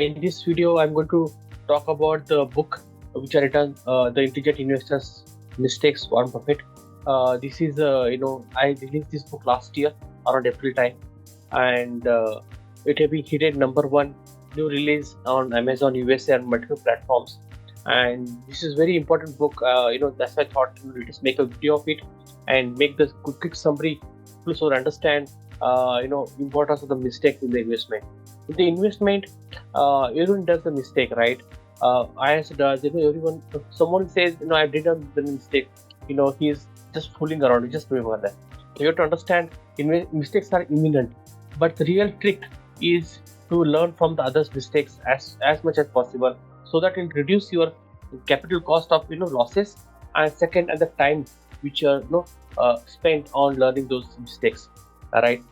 In this video, I'm going to talk about the book which I written, The Intelligent Investor's Mistakes, Warren Buffett. This is, I released this book last year around April time, and it has been hit number one new release on Amazon USA and multiple platforms. And this is very important book. That's why I thought let's make a video of it and make this quick summary so understand, importance of the mistakes in the investment. In the investment, everyone does a mistake, right? IS does, everyone, if someone says, I did the mistake, he's just fooling around. You just remember that. You have to understand, mistakes are imminent, but the real trick is to learn from the others' mistakes as much as possible, so that it will reduce your capital cost of losses, and second, at the time which are spent on learning those mistakes. All right.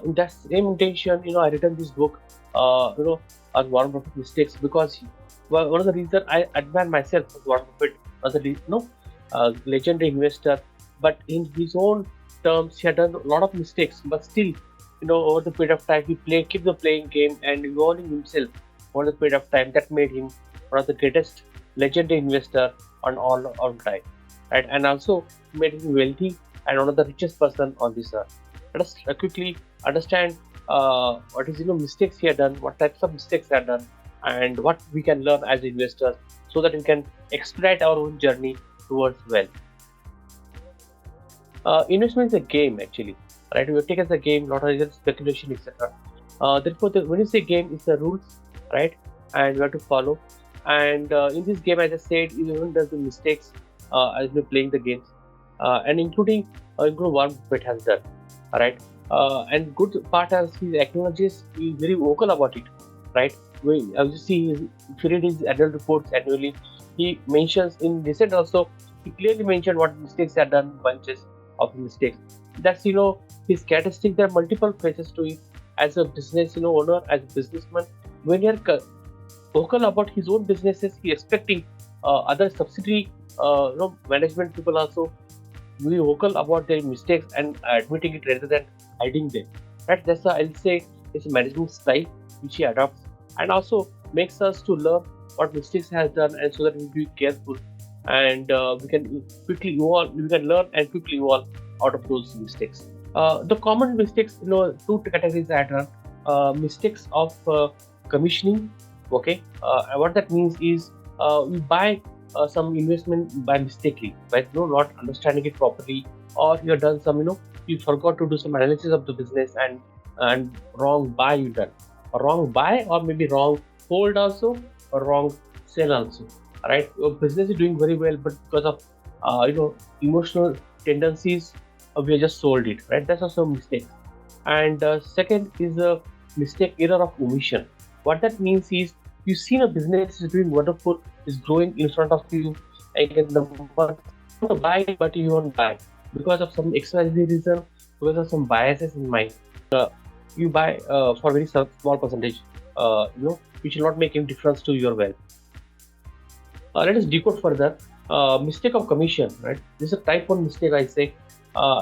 In that same intention, I written this book, on Warren Buffett mistakes, because one of the reasons I admire myself as Warren Buffett as a legendary investor, but in his own terms, he had done a lot of mistakes, but still, over the period of time, keep the playing game and evolving himself over the period of time. That made him one of the greatest legendary investor on all time, right? And also made him wealthy and one of the richest person on this earth. Let us quickly understand what is mistakes he had done, what types of mistakes he had done, and what we can learn as investors, so that we can expedite our own journey towards wealth. Investment is a game, actually, right? We take it as a game, not as speculation, etc. Therefore, when you say game, it's the rules, right? And we have to follow. And in this game, as I said, everyone does the mistakes as we're playing the games, and including Warren Buffett has done, right? And good part as he acknowledges, he's very vocal about it, right? As you see, if you read his annual reports annually, he mentions in recent also, he clearly mentioned what mistakes are done, bunches of mistakes. That's his characteristic. There are multiple phases to it. As a business owner, as a businessman, when you're vocal about his own businesses, he expecting other subsidiary management people also be vocal about their mistakes and admitting it rather than hiding them. Right? That's I'll say it's a management style which he adopts, and also makes us to learn what mistakes he has done, and so that we be careful, and we can quickly evolve. We can learn and quickly evolve out of those mistakes. The common mistakes, two categories I done. Mistakes of commissioning. Okay, what that means is we buy some investment by mistakenly, right? Not understanding it properly, or you have done some, you forgot to do some analysis of the business, and wrong buy you done, a wrong buy, or maybe wrong hold also, or wrong sell also. Right? Your business is doing very well, but because of emotional tendencies, we have just sold it. Right? That's also a mistake. And second is a mistake, error of omission. What that means is, you see a business is doing wonderful, is growing in front of you, and the want to buy, but you won't buy because of some XYZ reason, because of some biases in mind. You buy for very small percentage, which will not make any difference to your wealth. Let us decode further. Mistake of commission, right? This is a type 1 mistake, I say.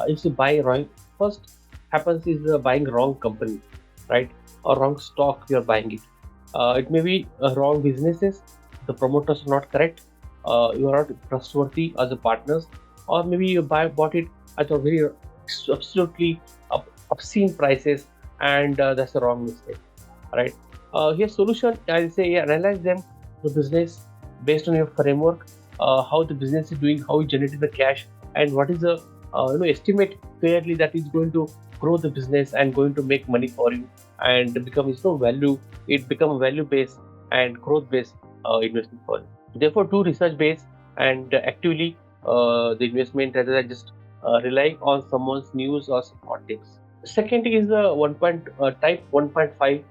Is to buy wrong. First happens is buying wrong company, right? Or wrong stock, you are buying it. It may be wrong businesses, the promoters are not correct, you are not trustworthy as a partners, or maybe you bought it at a very absolutely obscene prices, and that's a wrong mistake, right? Here solution, I'll say, analyze them, the business, based on your framework, how the business is doing, how it generated the cash, and what is the estimate fairly that is going to grow the business and going to make money for you, and become value. It become value based and growth based investment for you. Therefore, do research based and actively the investment, rather than just relying on someone's news or some hot tips. Second is the type 1.5.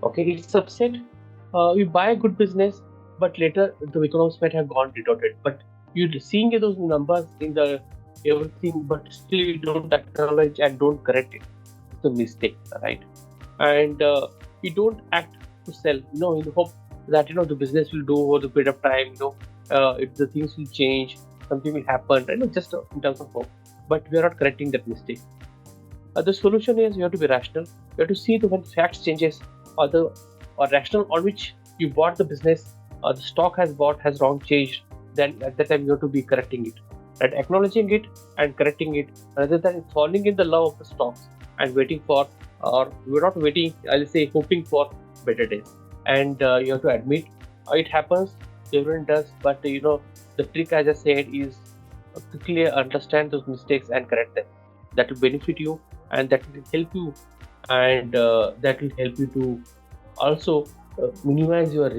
Okay, it's subset. You buy a good business, but later the economics might have gone distorted. But you're seeing those numbers in the everything, but still you don't acknowledge and don't correct it. It's a mistake, right? And you don't act to sell, in the hope that the business will do over the period of time. If the things will change, something will happen. Just in terms of hope, but we are not correcting that mistake. The solution is, you have to be rational. You have to see when facts changes, or rational on which you bought the business, the stock has wrong changed, then at that time you have to be correcting it, right? Acknowledging it and correcting it, rather than falling in the love of the stocks and waiting for, or we're not waiting, I'll say hoping for better days. And you have to admit it happens, everyone does, but the trick, as I said, is quickly understand those mistakes and correct them. That will benefit you, and that will help you, and that will help you to also minimize your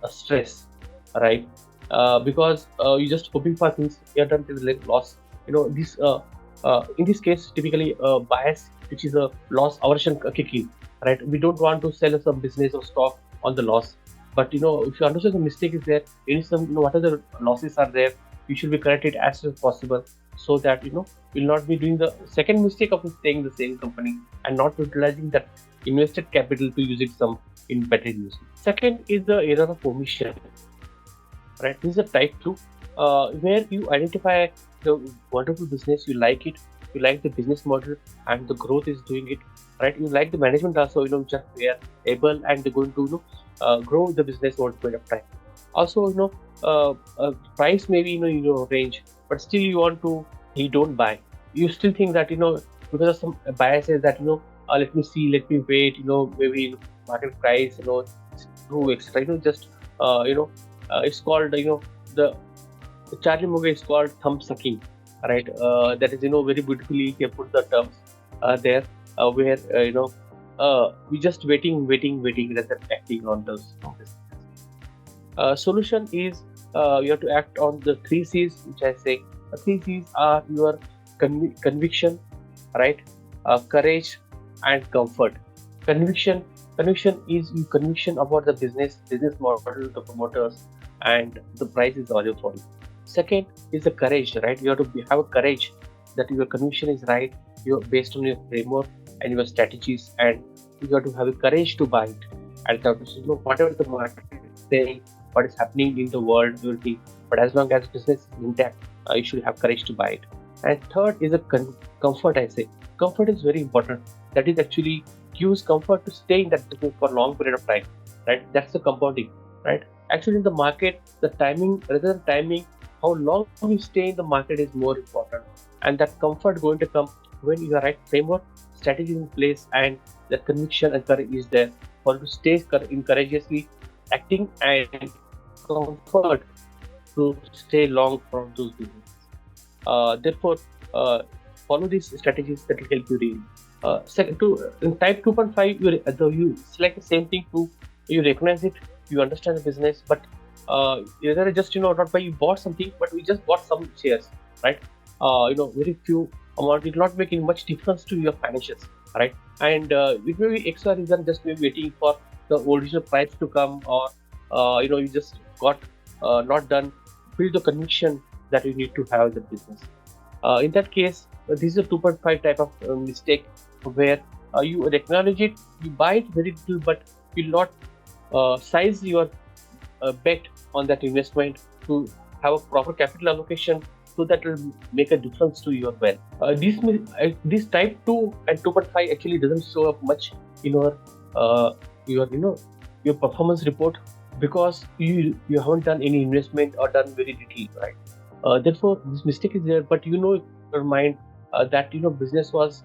stress, right? Because you're just hoping for things, you're done with like loss. This in this case, typically bias, which is a loss aversion kicking, right? We don't want to sell some business or stock on the loss. But if you understand the mistake is there, any some what other losses are there, you should be corrected as soon as possible, so that you'll not be doing the second mistake of staying in the same company and not utilizing that invested capital to use it some in better use. Second is the error of omission, right? This is a type two, where you identify the wonderful business, you like it, you like the business model, and the growth is doing it, right? You like the management also, which are they are able and they're going to grow the business over a period of time. Also, price maybe in your range, but still you don't buy. You still think that because of some biases that let me see, let me wait, maybe market price, it's too extra, just it's called the Charlie Munger is called thumb sucking, right? That is very beautifully he put the terms there, where we just waiting rather than acting on those. Solution is you have to act on the three C's, which I say. The three C's are your conviction, right? Courage and comfort. Conviction, conviction is your conviction about the business model, the promoters, and the price is value for you. Second is the courage, right? You have to have a courage that your conviction is right. You're based on your framework and your strategies, and you have to have a courage to buy it. And that is, whatever the market is saying, what is happening in the world, you will think. But as long as business is intact, you should have courage to buy it. And third is a comfort. I say comfort is very important. That is actually gives comfort to stay in that business for a long period of time, right? That's the compounding, right? Actually, in the market, the timing, rather than timing, how long you stay in the market is more important, and that comfort going to come when you are right framework, strategy in place, and that conviction and courage is there for you to stay courageously acting and comfort to stay long from those businesses. Therefore, follow these strategies that will help you really. Second, in type 2.5, you select the same thing to you recognize it, you understand the business, but either just not by you bought something, but we just bought some shares, right? Very few amount, it will not making much difference to your financials, right? And it may be extra reason, just maybe waiting for the original price to come, or you just got not done, build the conviction that you need to have the business. In that case, this is a 2.5 type of mistake, where you acknowledge it, you buy it very little, but will not size your bet on that investment to have a proper capital allocation, so that will make a difference to your wealth. This type 2 and 2.5 actually doesn't show up much in your your performance report, because you haven't done any investment or done very little, right? Therefore, this mistake is there, but in your mind that business was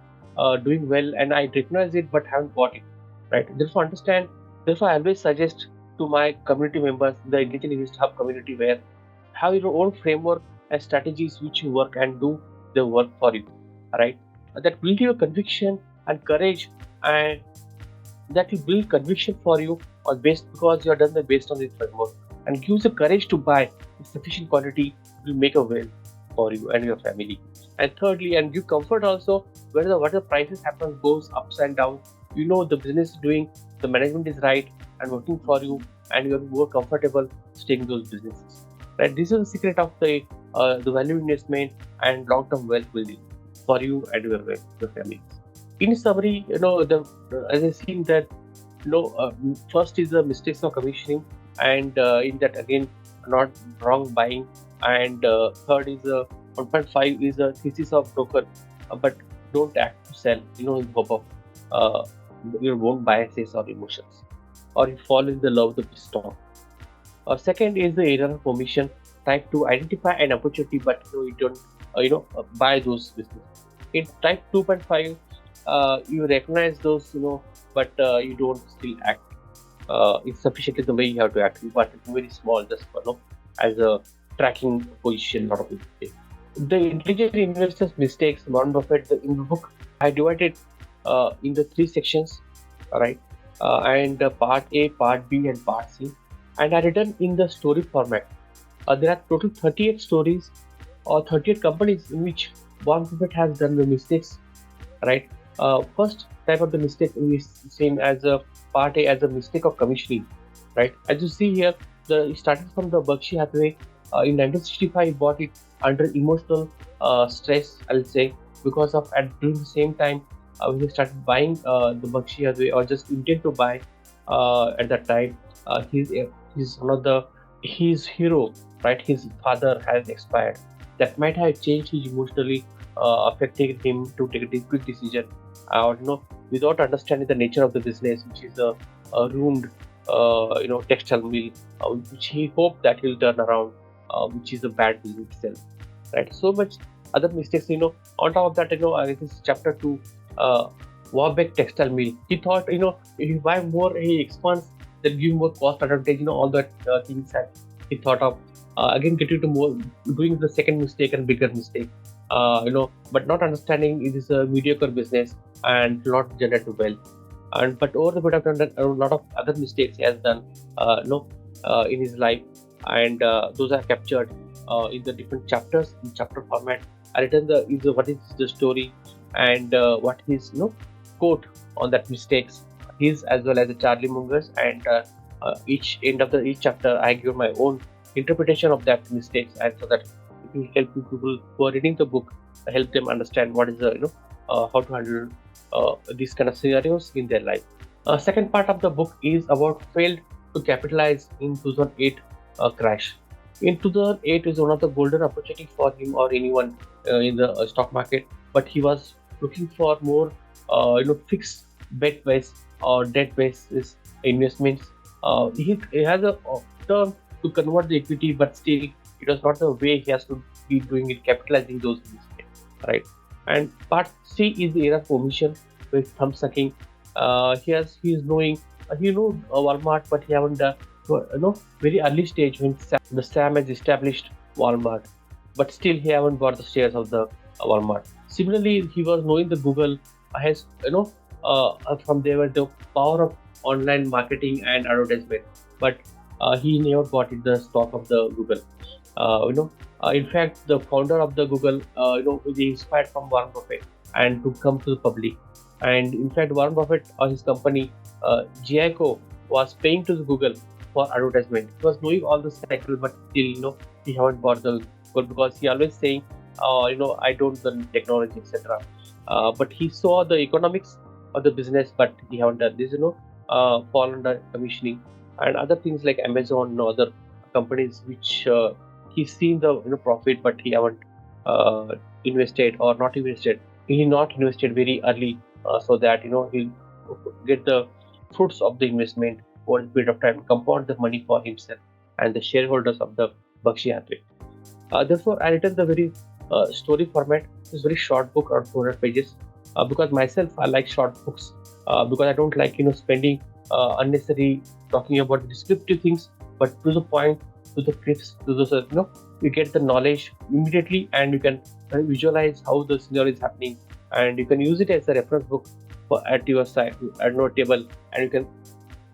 doing well, and I recognize it, but haven't bought it, right? Therefore, understand. Therefore, I always suggest to my community members, the Indigenous Invest Hub community, where have your own framework and strategies which you work and do the work for you, right? That will give you conviction and courage, and that will build conviction for you on based, because you are done the based on this framework, and gives the courage to buy in sufficient quantity, will make a wealth for you and your family. And thirdly, and give comfort also, whether what the prices happen goes ups and downs, the business is doing, the management is right and working for you, and you're more comfortable staying in those businesses, right? This is the secret of the value investment and long-term wealth building for you and your family. In summary, as I seen that, first is the mistakes of commissioning, and in that again, not wrong buying, and third is 1.5 is a thesis of broker, but don't act to sell, in hope of your own biases or emotions. or you fall in the love with the stock. Second is the error of omission, type to identify an opportunity, but you don't buy those business. In type 2.5, you recognize those, but you don't still act. It's sufficiently the way you have to act, but it's very small, just as a tracking position. Lot of people say. The intelligent investors' mistakes. Warren Buffett, in the book, I divided in the three sections, right? And part A, part B, and part C, and I written in the story format. There are total 38 stories or 38 companies in which Warren Buffett has done the mistakes, right? First type of the mistake is seen as a part A, as a mistake of commissioning, right? As you see here, it started from the Berkshire Hathaway. In 1965, he bought it under emotional stress, I'll say, because of at during the same time when he started buying the Berkshire Hathaway, or just intent to buy at that time. He's one of the his hero, right? His father has expired. That might have changed his emotionally, affecting him to take a quick decision, or without understanding the nature of the business, which is a ruined, textile mill, which he hoped that he'll turn around, which is a bad business itself, right? So much other mistakes, On top of that, this is chapter 2, Warbeck textile mill. He thought, if you buy more, he expands, then give more cost advantage, all that things that he thought of. Again, getting to more doing the second mistake and bigger mistake, but not understanding it is a mediocre business and not generate wealth. And but over the period of time, a lot of other mistakes he has done, in his life, and those are captured in the different chapters in chapter format. I written what is the story, and what his quote on that mistakes, his as well as the Charlie Munger's, and each end of each chapter I give my own interpretation of that mistakes, and so that it will help people who are reading the book, help them understand what is the how to handle these kind of scenarios in their life. Second part of the book is about failed to capitalize in 2008 crash. In 2008 is one of the golden opportunity for him or anyone in the stock market, but he was looking for more fixed bet based or debt based investments. He has a term to convert the equity, but still it was not the way he has to be doing it, capitalizing those mistakes, right? And part C is the era of omission with thumb sucking. He is knowing Walmart, but he haven't very early stage when the Sam has established Walmart, but still he haven't bought the shares of the Walmart. Similarly, he was knowing the Google has from there the power of online marketing and advertisement, but he never bought it the stock of the Google. In fact, the founder of the Google, he inspired from Warren Buffett and to come to the public. And in fact, Warren Buffett or his company, GICO, was paying to the Google for advertisement. He was knowing all the cycle, but still, he haven't bought the Google because he always saying, I don't the technology, etc. But he saw the economics of the business, but he haven't done this, fall under commissioning and other things like Amazon, other companies which he's seen the profit, but he haven't invested or not invested. He not invested very early, so that he'll get the fruits of the investment over a period of time, compound the money for himself and the shareholders of the Berkshire Hathaway. Therefore, I written the very story format. It's very short book, around 400 pages. Because myself, I like short books because I don't like spending unnecessary talking about descriptive things, but to the point, to the crisp, to the you get the knowledge immediately, and you can visualize how the scenario is happening, and you can use it as a reference book at your side, at your table, and you can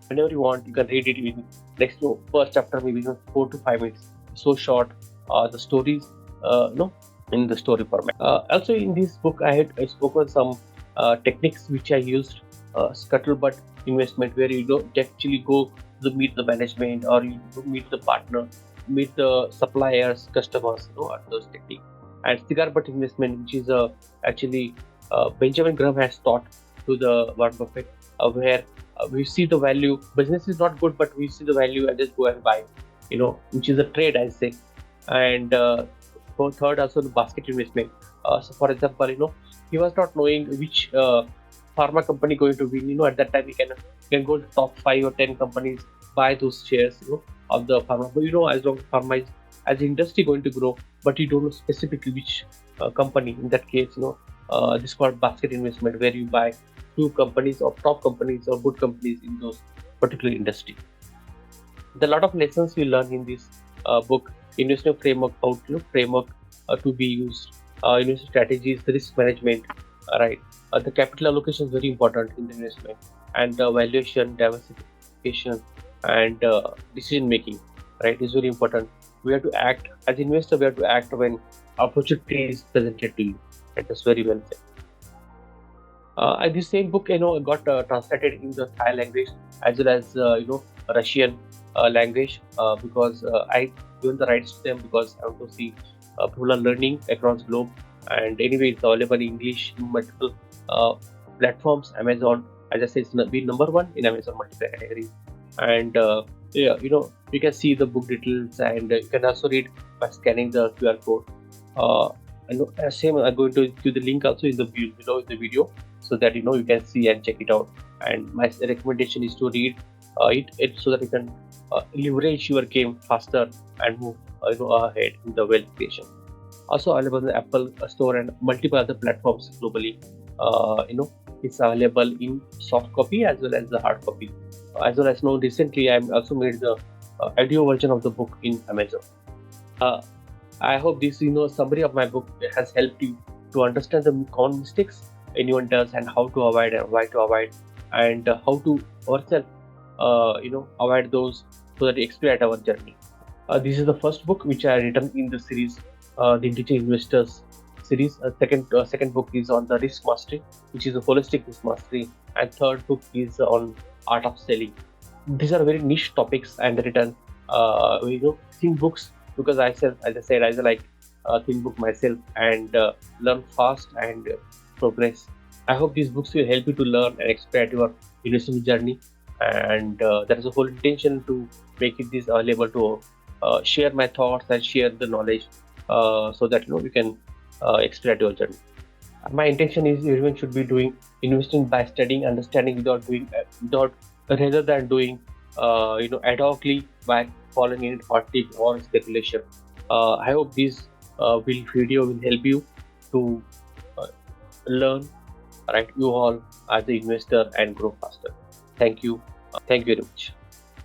whenever you want, you can read it in next to first chapter, maybe 4 to 5 minutes. So short, the stories, in the story format. Also, in this book, I spoke on some techniques which I used, scuttlebutt investment, where you don't actually go to meet the management, or you meet the partner, meet the suppliers, customers, at those techniques. And cigar butt investment, which is actually Benjamin Graham has taught to the Warren Buffett, where we see the value. Business is not good, but we see the value and just go and buy, which is a trade, I say. And for third, also the basket investment. So, for example, he was not knowing which pharma company going to win. At that time, he can You can go to top 5 or 10 companies, buy those shares, of the pharma. But as long as pharma is as industry going to grow, but you don't know specifically which company. In that case, this is called basket investment, where you buy few companies or top companies or good companies in those particular industry. There are a lot of lessons we learn in this book. Investment framework, outlook framework to be used, investment strategies, risk management, right? The capital allocation is very important in the investment, and valuation, diversification, and decision making, right, is very important. We have to act as investor. We have to act when opportunity is presented to you. And that's very well said. And this same book, got translated in the Thai language as well as Russian language, because I given the rights to them because I want to see people are learning across globe. And anyway, it's available in English in multiple uh, platforms. Amazon, as I said, it's been number one in Amazon multiple categories. And yeah, you can see the book details, and you can also read by scanning the QR code. Uh, and same, I'm going to give the link also in the below in the video, so that you can see and check it out. And my recommendation is to read it so that you can leverage your game faster and move ahead in the wealth creation. Also available in the Apple Store and multiple other platforms globally. It's available in soft copy as well as the hard copy. As well as recently I also made the audio version of the book in Amazon. Uh, I hope this summary of my book has helped you to understand the common mistakes anyone does, and how to avoid and why to avoid, and how to ourselves avoid those, so that we expedite our journey. This is the first book which I written in the series, the Intelligent Investors series. Second book is on the risk mastery, which is a holistic risk mastery, and third book is on art of selling. These are very niche topics and written, think books, because as I said, I like think book myself, and learn fast and progress. I hope these books will help you to learn and expand your investment journey, and that is the whole intention to make it this available to share my thoughts and share the knowledge, so that you can expedite your journey. My intention is everyone should be doing investing by studying, understanding, without doing without rather than doing ad hocly by following in hot tip or speculation. I hope this video will help you to uh, learn, right, you all as an investor, and grow faster. Thank you. Thank you very much.